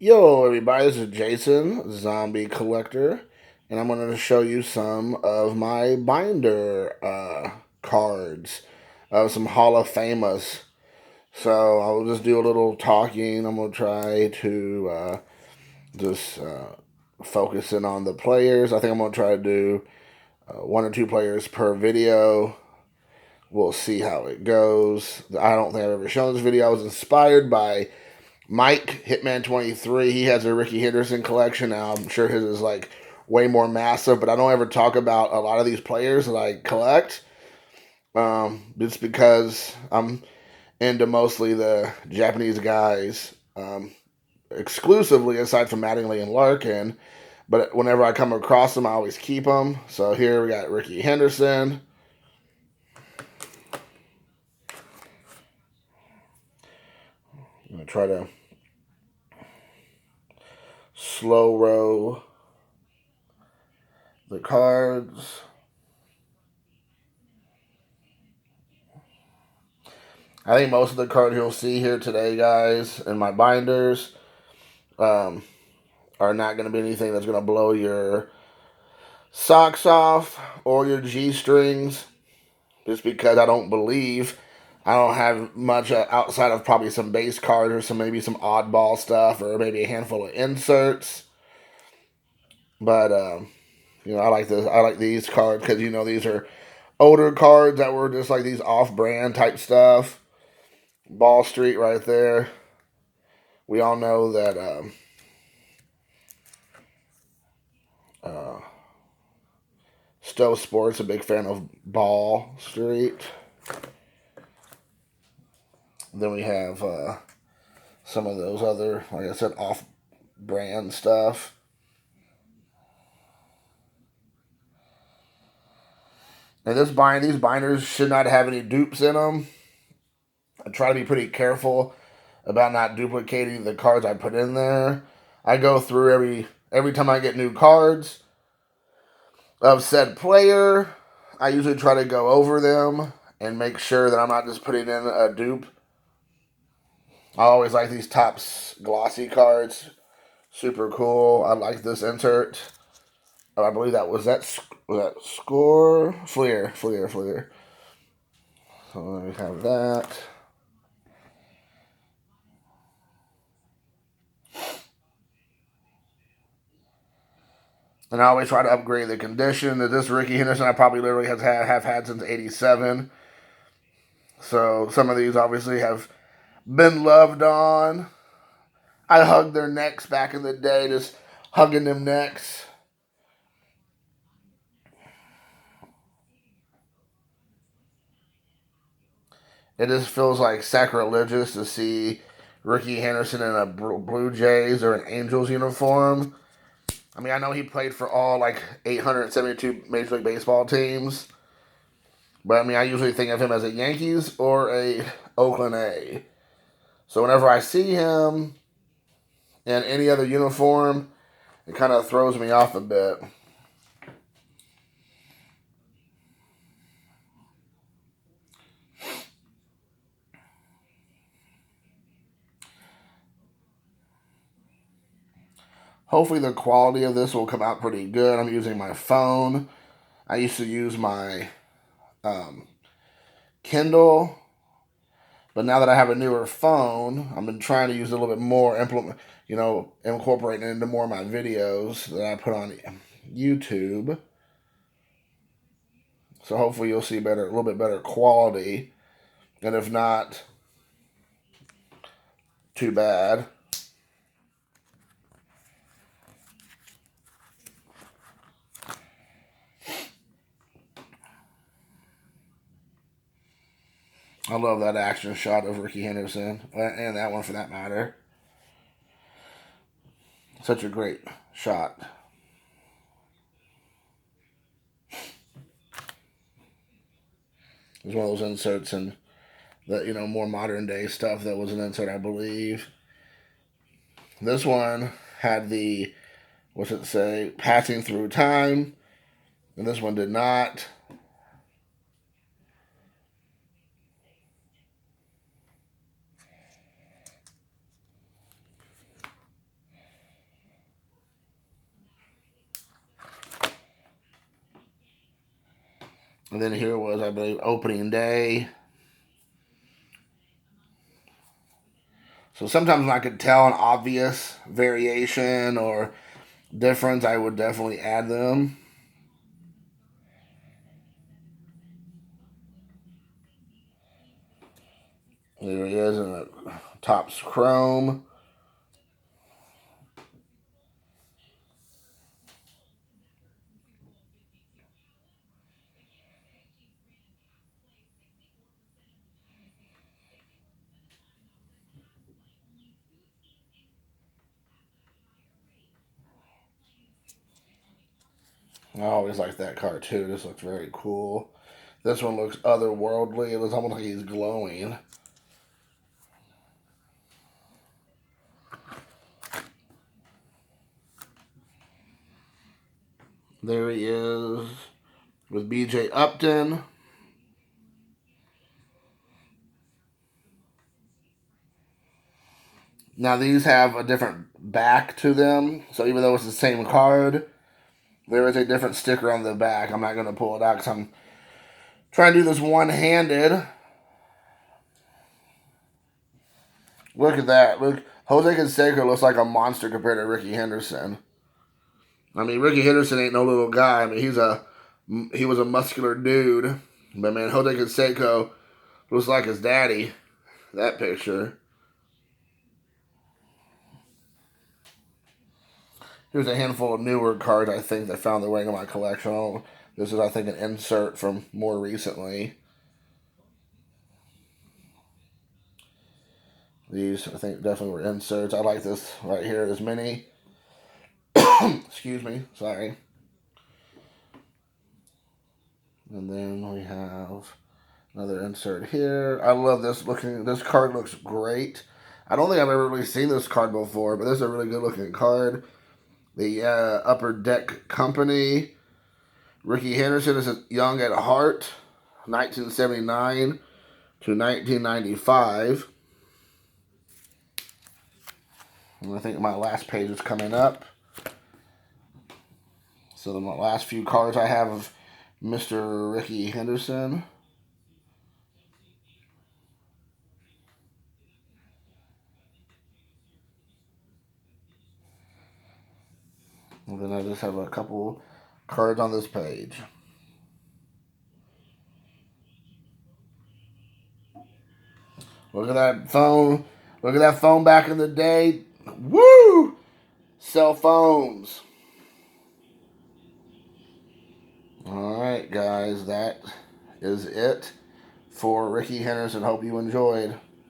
Yo, everybody, this is Jason, Zombie Collector, and I'm going to show you some of my binder cards of some Hall of Famous. So I'll just do a little talking. I'm going to try to just focus in on the players. I think I'm going to try to do one or two players per video. We'll see how it goes. I don't think I've ever shown this video. I was inspired by Mike Hitman 23. He has a Ricky Henderson collection now. I'm sure his is like way more massive, but I don't ever talk about a lot of these players that I collect. Just because I'm into mostly the Japanese guys, exclusively aside from Mattingly and Larkin. But whenever I come across them, I always keep them. So here we got Ricky Henderson. I'm gonna try to slow row the cards. I think most of the cards you'll see here today, guys, in my binders, are not going to be anything that's going to blow your socks off or your G-strings, just because I don't have much outside of probably some base cards or maybe some oddball stuff or maybe a handful of inserts. But I like this. I like these cards because these are older cards that were just like these off-brand type stuff. Ball Street right there. We all know that Stowe Sports, a big fan of Ball Street. Then we have some of those other, like I said, off-brand stuff. And these binders should not have any dupes in them. I try to be pretty careful about not duplicating the cards I put in there. I go through every time I get new cards of said player. I usually try to go over them and make sure that I'm not just putting in a dupe. I always like these Topps glossy cards. Super cool. I like this insert. I believe was that Score? Fleer. So let me have that. And I always try to upgrade the condition. This Ricky Henderson I probably literally have had since '87. So some of these obviously have been loved on. I hugged their necks back in the day, just hugging them necks. It just feels like sacrilegious to see Ricky Henderson in a Blue Jays or an Angels uniform. I mean, I know he played for all like 872 Major League Baseball teams, but I mean, I usually think of him as a Yankees or a Oakland A. So whenever I see him in any other uniform, it kind of throws me off a bit. Hopefully the quality of this will come out pretty good. I'm using my phone. I used to use my Kindle, but now that I have a newer phone, I've been trying to use it a little bit more, incorporating it into more of my videos that I put on YouTube. So hopefully you'll see a little bit better quality, and if not, too bad. I love that action shot of Ricky Henderson, and that one for that matter. Such a great shot. It's one of those inserts and that more modern day stuff that was an insert, I believe. This one had the, what's it say, passing through time, and this one did not. And then here was, I believe, opening day. So sometimes when I could tell an obvious variation or difference, I would definitely add them. There he is in the Topps Chrome. I always like that card too. This looks very cool. This one looks otherworldly. It looks almost like he's glowing. There he is with BJ Upton. Now these have a different back to them. So even though it's the same card, there is a different sticker on the back. I'm not going to pull it out because I'm trying to do this one-handed. Look at that. Look, Jose Canseco looks like a monster compared to Ricky Henderson. I mean, Ricky Henderson ain't no little guy. I mean, he was a muscular dude. But man, Jose Canseco looks like his daddy. That picture. Here's a handful of newer cards I think that found their way into my collection. This is, I think, an insert from more recently. These, I think, definitely were inserts. I like this right here, this mini. Excuse me, sorry. And then we have another insert here. I love this looking. This card looks great. I don't think I've ever really seen this card before, but this is a really good looking card. The Upper Deck Company. Ricky Henderson is young at heart, 1979 to 1995. And I think my last page is coming up. So the last few cards I have of Mr. Ricky Henderson. And then I just have a couple cards on this page. Look at that phone. Look at that phone back in the day. Woo! Cell phones. Alright, guys. That is it for Ricky Henderson. Hope you enjoyed.